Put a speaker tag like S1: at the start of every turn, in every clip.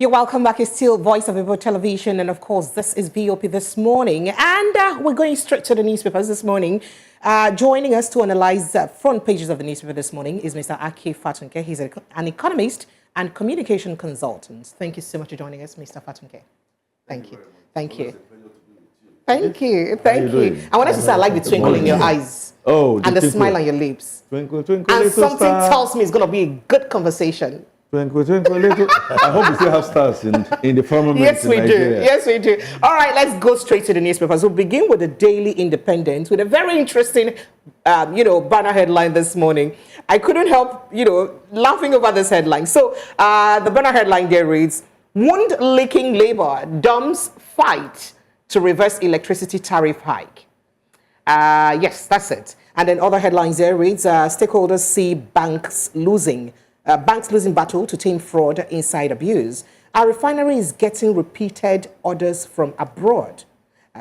S1: You're welcome back. It's still Voice of People Television, and of course, this is VOP This Morning, and we're going straight to the newspapers this morning. Joining us to analyze front pages of the newspaper this morning is Mr. Aki Fatunke. He's an economist and communication consultant. Thank you so much for joining us, Mr. Fatunke. Thank you. Thank you. Thank you. Thank you. I wanted to say I like the twinkle in your eyes.
S2: Oh,
S1: and the smile on your lips.
S2: Twinkle, twinkle,
S1: and
S2: little
S1: something
S2: star.
S1: tells me it's going to be a good conversation.
S2: Twinkle, twinkle, little. I hope we still have stars in the firmament.
S1: Yes, we
S2: Nigeria.
S1: do. Yes, we do. All right, let's go straight to the newspapers. We'll begin with the Daily Independent with a very interesting, banner headline this morning. I couldn't help, laughing over this headline. So the banner headline there reads, "Wound-licking Labour dumps fight to reverse electricity tariff hike." Yes, that's it. And then other headlines there reads, "Stakeholders see banks losing battle to tame fraud inside abuse. Our refinery is getting repeated orders from abroad."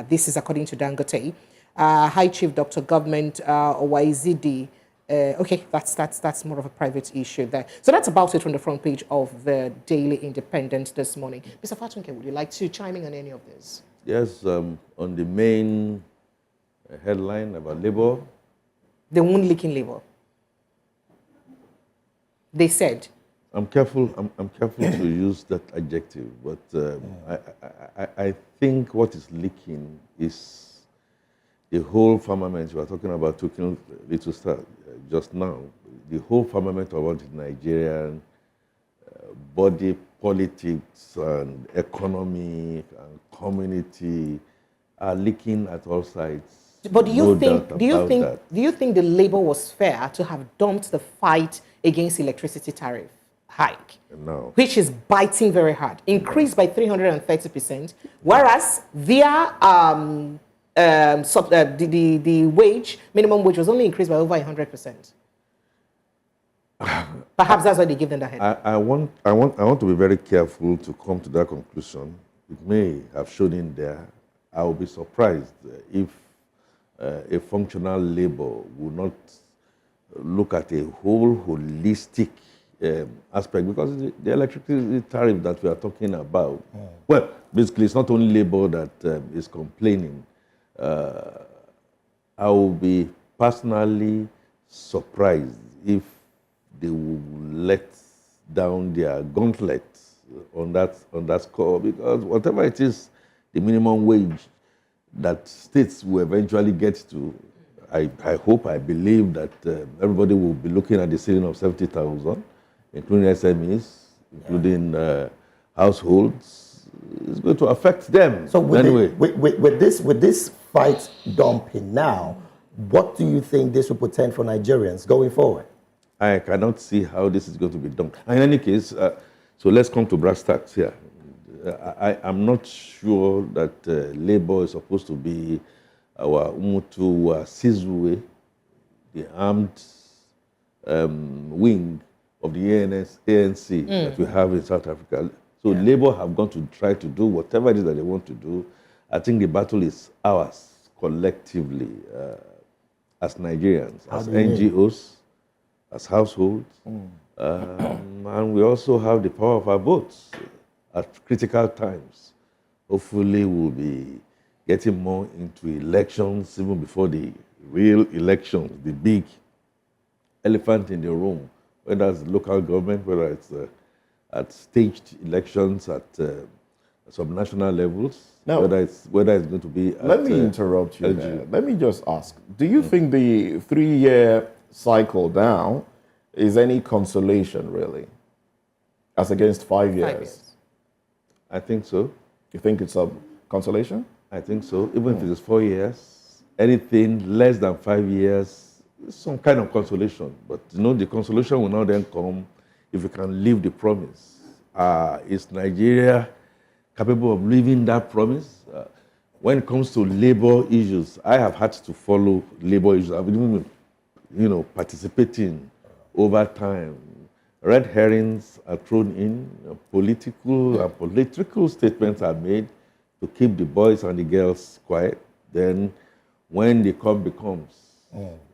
S1: This is according to Dangote. High Chief Dr. Government Owaizidi. Okay, that's more of a private issue there. So that's about it from the front page of the Daily Independent this morning. Mr. Fatunke, would you like to chime in on any of this?
S2: Yes, on the main headline about labor.
S1: The wound-licking labor. They said.
S2: I'm careful to use that adjective, but I think what is leaking is the whole firmament. We are talking about talking little start just now. The whole firmament about the Nigerian body politics and economy and community are leaking at all sides.
S1: But do you think the Labour was fair to have dumped the fight against electricity tariff hike?
S2: No.
S1: Which is biting very hard, increased by 330%, whereas their the minimum wage was only increased by over 100%. Perhaps that's why they give them the head.
S2: I want to be very careful to come to that conclusion. It may have shown in there. I will be surprised if a functional labor will not look at a whole holistic aspect, because the electricity tariff that we are talking about, well, basically it's not only labor that is complaining. I will be personally surprised if they will let down their gauntlet on that score, because whatever it is, the minimum wage that states will eventually get to, I hope, I believe that everybody will be looking at the ceiling of 70,000, including SMEs, including households. It's going to affect them.
S3: So
S2: anyway.
S3: With this fight dumping now, what do you think this will portend for Nigerians going forward?
S2: I cannot see how this is going to be done. In any case, so let's come to brass tacks here. I'm not sure that labor is supposed to be our Umutu Sizwe, the armed wing of the ANC that we have in South Africa. So labor have gone to try to do whatever it is that they want to do. I think the battle is ours collectively as Nigerians, as NGOs, as households, and we also have the power of our votes at critical times. Hopefully we'll be getting more into elections even before the real elections, the big elephant in the room, whether it's local government, whether it's at staged elections at some national levels, whether it's going to be at,
S4: let me interrupt you there. Let me just ask, do you think the 3-year cycle now is any consolation, really, as against 5 years?
S1: 5 years.
S2: I think so.
S4: You think it's a consolation?
S2: I think so. Even if it is 4 years, anything less than 5 years, is some kind of consolation. But the consolation will not then come if you can live the promise. Is Nigeria capable of living that promise? When it comes to labor issues, I have had to follow labor issues. I've been, participating over time. Red herrings are thrown in, political statements are made to keep the boys and the girls quiet. Then when the come becomes,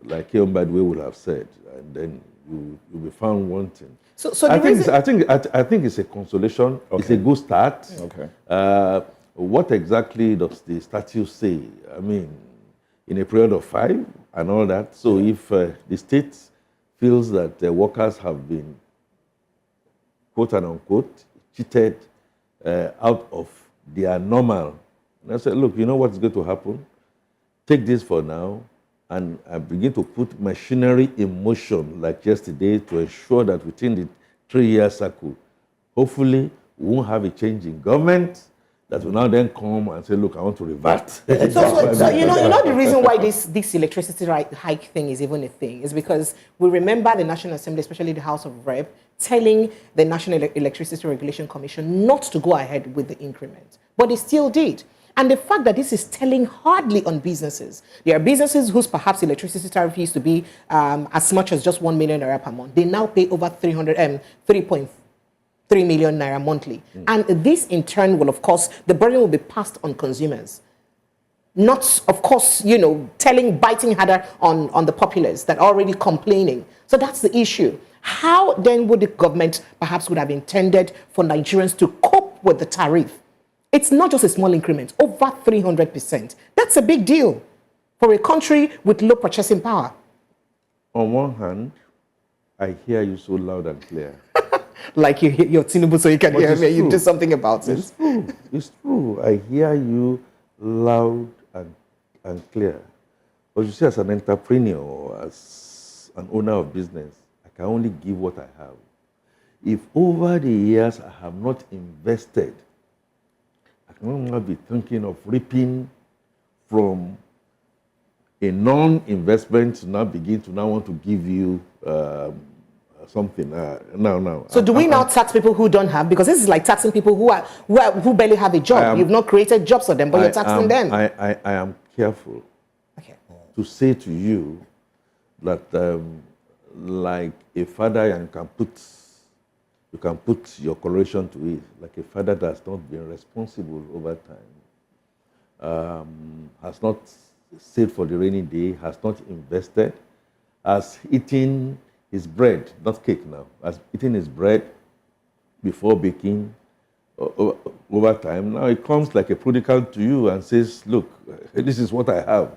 S2: like Keombadwe would have said, and then you'll be found wanting.
S1: So the reason...
S2: I think it's a consolation.
S4: Okay.
S2: It's a good start.
S4: Okay.
S2: What exactly does the statute say? I mean, in a period of 5 and all that. So if the state feels that the workers have been, quote and unquote, cheated out of their normal, and I said, look, you know what's going to happen? Take this for now, and I begin to put machinery in motion like yesterday to ensure that within the 3-year cycle, hopefully we won't have a change in government that will now then come and say, look, I want to revert.
S1: So you know the reason why this electricity hike thing is even a thing is because we remember the National Assembly, especially the House of Rep, telling the National Electricity Regulation Commission not to go ahead with the increment. But they still did. And the fact that this is telling hardly on businesses. There are businesses whose perhaps electricity tariff used to be as much as just 1 million naira per month. They now pay over 3.3 million naira monthly. And this in turn will, of course, the burden will be passed on consumers. Not, of course, biting harder on the populace that are already complaining. So that's the issue. How then would the government perhaps would have intended for Nigerians to cope with the tariff? It's not just a small increment, over 300%. That's a big deal for a country with low purchasing power.
S2: On one hand, I hear you so loud and clear.
S1: Like you're Tinubu, so you can hear me. You do something about it.
S2: It's true. It's true. I hear you loud and clear. But you see, as an entrepreneur, or as an owner of business, I can only give what I have. If over the years I have not invested, I can not be thinking of reaping from a non-investment to now begin to now want to give you something. No.
S1: So do we now tax people who don't have? Because this is like taxing people who barely have a job. You've not created jobs for them, but you're taxing them.
S2: I am careful to say to you that like a father, you can put your correction to it. Like a father that has not been responsible over time, has not saved for the rainy day, has not invested, has eaten his bread, not cake now, has eaten his bread before baking over time. Now it comes like a prodigal to you and says, look, this is what I have.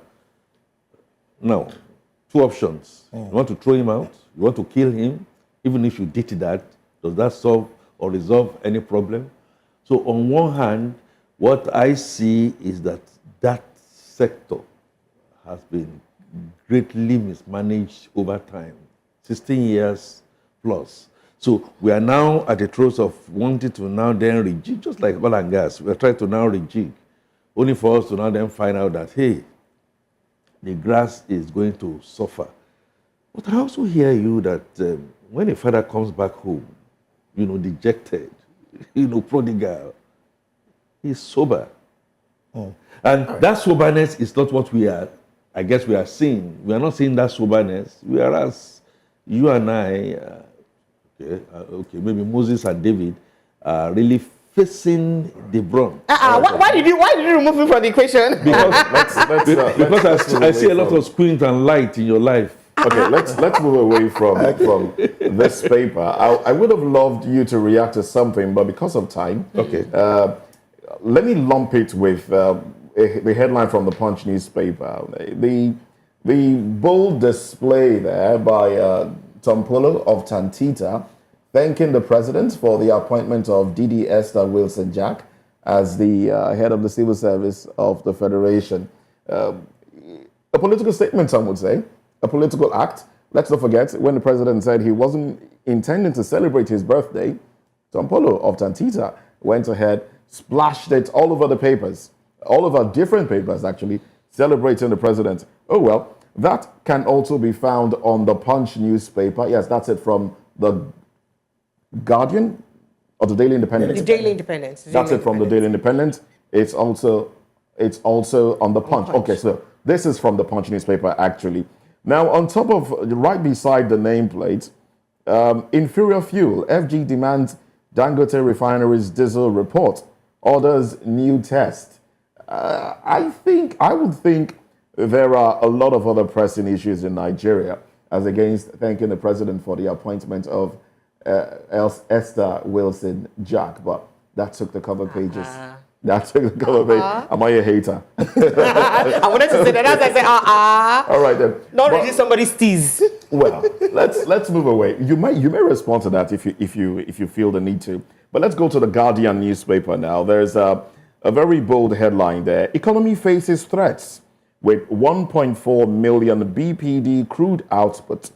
S2: Now, 2 options. You want to throw him out, you want to kill him. Even if you did that, does that solve or resolve any problem? So on one hand, what I see is that sector has been greatly mismanaged over time, 16 years plus. So we are now at the throes of wanting to now then rejig, just like oil and gas. We are trying to now rejig, only for us to now then find out that, hey, the grass is going to suffer. But I also hear you that when a father comes back home, dejected, prodigal, he's sober. And that soberness is not what we are, I guess we are seeing. We are not seeing that soberness, whereas you and I, maybe Moses and David are really facing the brunt.
S1: Why did you remove me from the equation?
S2: Because I see a lot of squint and light in your life.
S4: Okay, let's move away from this paper. I would have loved you to react to something, but because of time, let me lump it with the headline from the Punch newspaper. The bold display there by Tom Polo of Tantita, thanking the president for the appointment of DD Esther Wilson Jack as the head of the civil service of the Federation. A political statement, some would say. A political act. Let's not forget, when the president said he wasn't intending to celebrate his birthday, Tom Polo of Tantita went ahead, splashed it all over the papers, all of our different papers actually, celebrating the president. Oh well, that can also be found on the Punch newspaper. Yes, that's it, from the Guardian or the Daily Independent?
S1: The Daily Independent.
S4: That's it, from the Daily Independent. It's also on the Punch. Okay, so this is from the Punch newspaper actually. Now, on top of, right beside the nameplate, inferior fuel, FG demands Dangote refinery's diesel report, orders new test. I would think there are a lot of other pressing issues in Nigeria. as against thanking the president for the appointment of Esther Wilson Jack. But that took the cover pages. That took the cover page. Am I a hater?
S1: I wanted to say that as I said,
S4: All right then.
S1: Not really somebody's tease.
S4: Well, let's move away. You may respond to that if you feel the need to. But let's go to the Guardian newspaper now. There's a very bold headline there. Economy faces threats with 1.4 million BPD crude output.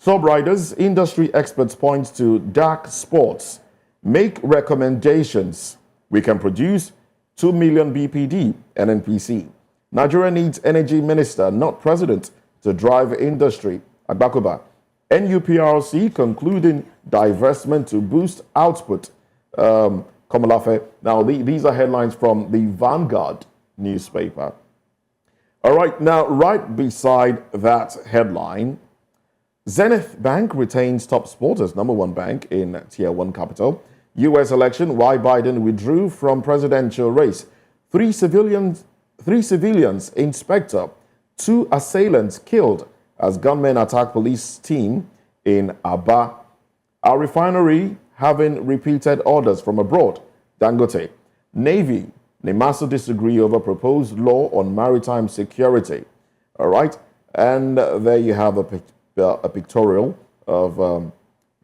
S4: Subriders, industry experts point to dark spots, make recommendations. We can produce 2 million BPD, NNPC. Nigeria needs energy minister, not president, to drive industry. Agbakoba. NUPRC concluding divestment to boost output. Komalafe. Now, these are headlines from the Vanguard newspaper. All right, now, right beside that headline, Zenith Bank retains top spot as #1 bank in Tier 1 capital. U.S. election, why Biden withdrew from presidential race. Three civilians, inspector, 2 assailants killed as gunmen attack police team in Aba. Our refinery having repeated orders from abroad. Dangote. Navy, Nemaso disagree over proposed law on maritime security. All right. And there you have a pictorial of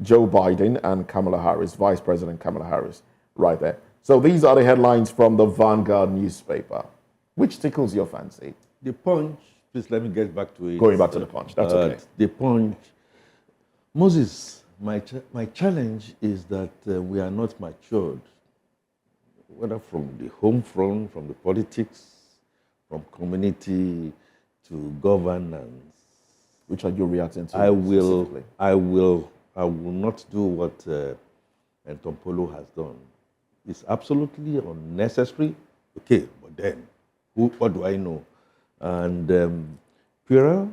S4: Joe Biden and Kamala Harris, Vice President Kamala Harris, right there. So these are the headlines from the Vanguard newspaper. Which tickles your fancy?
S2: The Punch, please let me get back to it.
S4: Going back to the Punch, that's okay.
S2: The Punch. Moses, my challenge is that we are not matured, whether from the home front, from the politics, from community to governance.
S4: Which are you reacting to?
S2: I will not do what Ntompolo has done. It's absolutely unnecessary. Okay, but then, what do I know? And Pura,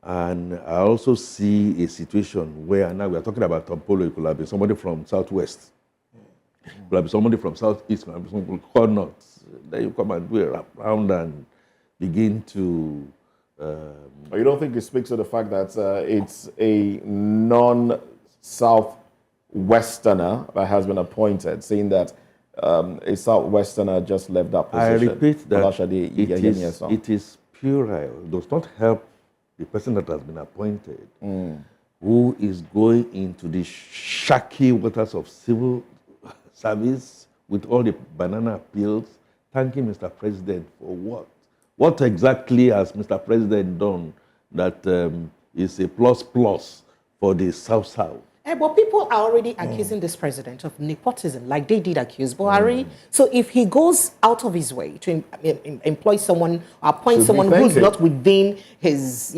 S2: and I also see a situation where now we are talking about Ntompolo. It could have been somebody from Southwest. It could have been somebody from Southeast. It could have been somebody from North. Then you come and do a wrap round and begin to...
S4: you don't think it speaks to the fact that it's a non-Southwesterner that has been appointed, saying that a Southwesterner just left that position?
S2: I repeat that it is puerile. It does not help the person that has been appointed, who is going into the shaky waters of civil service with all the banana peels, thanking Mr. President for what? What exactly has Mr. President done that is a plus for the South-South?
S1: But people are already accusing this president of nepotism, like they did accuse Buhari. So if he goes out of his way to employ someone, appoint someone who's not within his,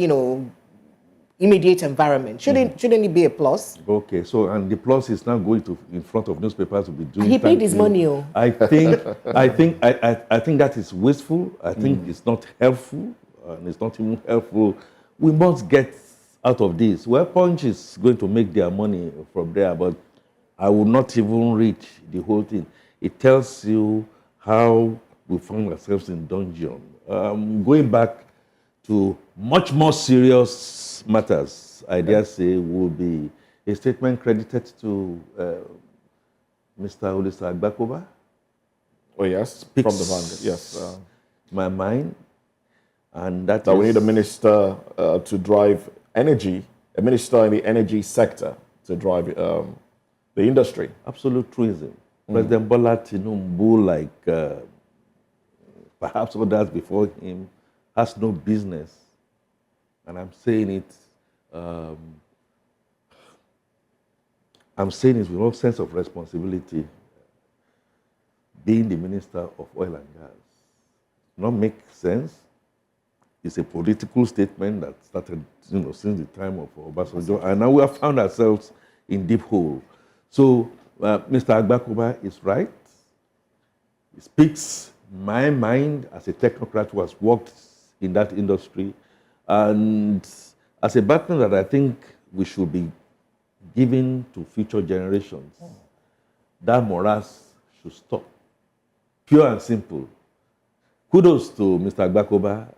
S1: immediate environment, shouldn't it be a plus?
S2: Okay, so and the plus is now going to in front of newspapers to be doing.
S1: He paid his money.
S2: I think that is wasteful. I think it's not helpful, and it's not even helpful. We must get out of this. Well, Punch is going to make their money from there, but I will not even read the whole thing. It tells you how we found ourselves in dungeon. Going back to much more serious matters, I dare say, will be a statement credited to Mr. Olisa Agbakoba.
S4: Oh, yes, from the Vanguard, yes.
S2: My mind, and that
S4: we need a minister to drive energy, a minister in the energy sector to drive the industry.
S2: Absolute truism. President Bola Tinubu, like perhaps others before him, has no business, and I'm saying it with all sense of responsibility, being the Minister of Oil and Gas. Not make sense. It's a political statement that started, since the time of Obasanjo, and now we have found ourselves in deep hole. So, Mr. Agbakoba is right. He speaks my mind as a technocrat who has worked in that industry, and as a baton that I think we should be giving to future generations. That morass should stop. Pure and simple. Kudos to Mr. Agbakoba.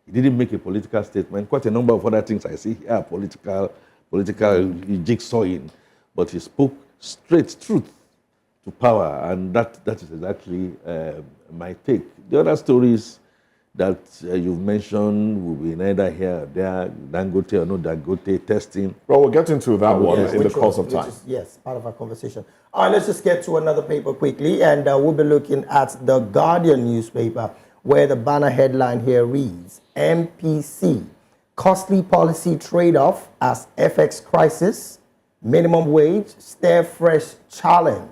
S2: He didn't make a political statement. Quite a number of other things I see here are political jigsawing. But he spoke straight truth to power, and that is exactly my take. The other stories that you've mentioned will be neither here or there, Dangote or no Dangote testing.
S4: Well, we'll get into that one in the course of time.
S3: Yes, part of our conversation. All right, let's just get to another paper quickly, and we'll be looking at the Guardian newspaper, where the banner headline here reads, MPC, costly policy trade-off as FX crisis, minimum wage, stir fresh challenge.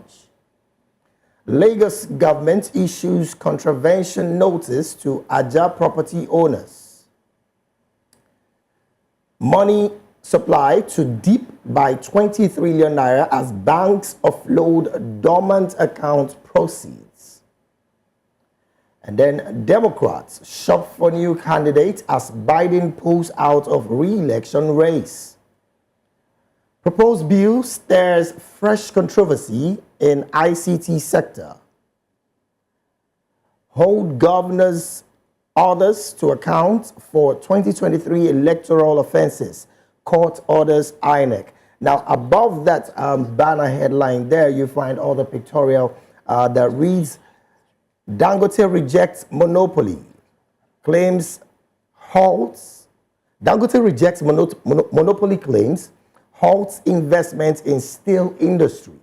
S3: Lagos government issues contravention notice to Ajah property owners. Money supply to dip by 20 trillion naira as banks offload dormant account proceeds. And then Democrats shop for new candidates as Biden pulls out of re-election race. Proposed bill stirs fresh controversy in ICT sector. Hold governors' orders to account for 2023 electoral offenses. Court orders INEC. Now, above that banner headline there, you find all the pictorial that reads, Dangote rejects monopoly, claims halts. Dangote rejects monopoly claims, halts investment in steel industry.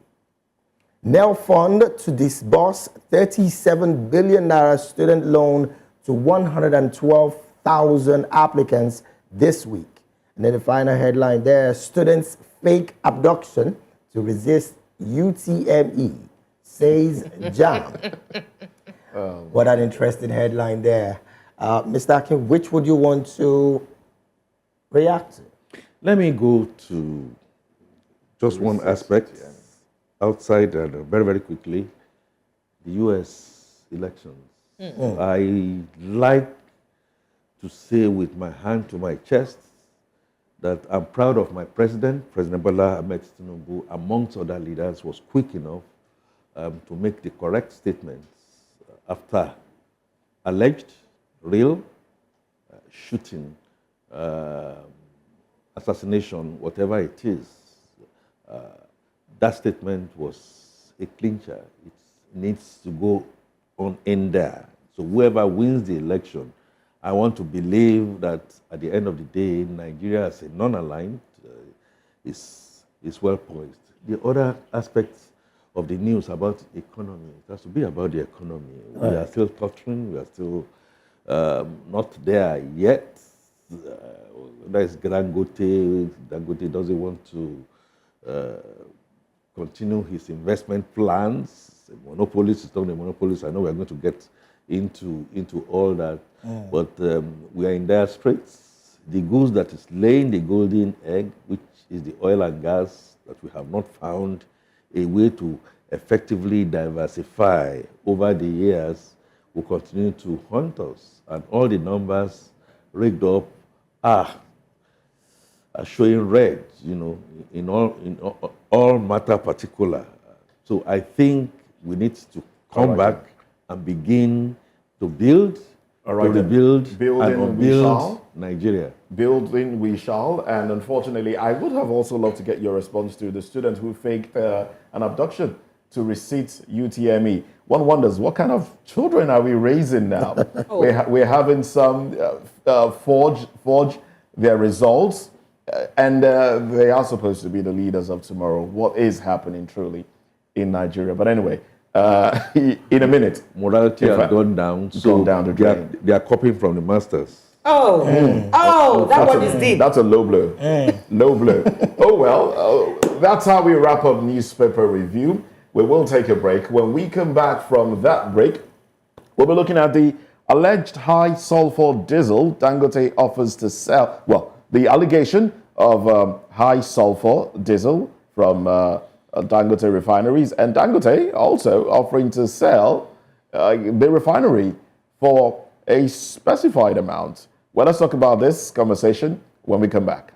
S3: NEL fund to disburse 37 billion naira student loan to 112,000 applicants this week. And then the final headline there, students fake abduction to resist UTME, says JAM. What an interesting headline there. Mr. Akin, which would you want to react to?
S2: Let me go to just one aspect outside very, very quickly, the U.S. elections. I like to say with my hand to my chest that I'm proud of my president, President Bola Ahmed Tinubu, amongst other leaders, was quick enough to make the correct statements after alleged, real shooting, assassination, whatever it is. That statement was a clincher. It needs to go on in there. So whoever wins the election, I want to believe that at the end of the day, Nigeria as a non-aligned is well poised. The other aspects of the news about economy, it has to be about the economy. Right. We are still tottering, we are still not there yet. That is Dangote. Dangote doesn't want to continue his investment plans. The monopolist is not a monopolist. I know we're going to get into all that, but we are in dire straits. The goose that is laying the golden egg, which is the oil and gas, that we have not found a way to effectively diversify over the years, will continue to haunt us. And all the numbers rigged up are showing red, in all matter particular. So I think we need to come back and begin to build, to rebuild, and rebuild Nigeria.
S4: Building we shall, and unfortunately, I would have also loved to get your response to the student who faked an abduction to receipt UTME. One wonders, what kind of children are we raising now? We're having some forge their results, and they are supposed to be the leaders of tomorrow. What is happening truly in Nigeria? But anyway, in a minute.
S2: Morality has gone down. So
S4: down the drain.
S2: They are copying from the masters.
S1: That one is deep.
S4: That's a low blow. Low blow. Oh, well, that's how we wrap up newspaper review. We will take a break. When we come back from that break, we'll be looking at the alleged high sulfur diesel Dangote offers to sell. Well, the allegation of high sulfur diesel from Dangote refineries, and Dangote also offering to sell the refinery for a specified amount. Well, let's talk about this conversation when we come back.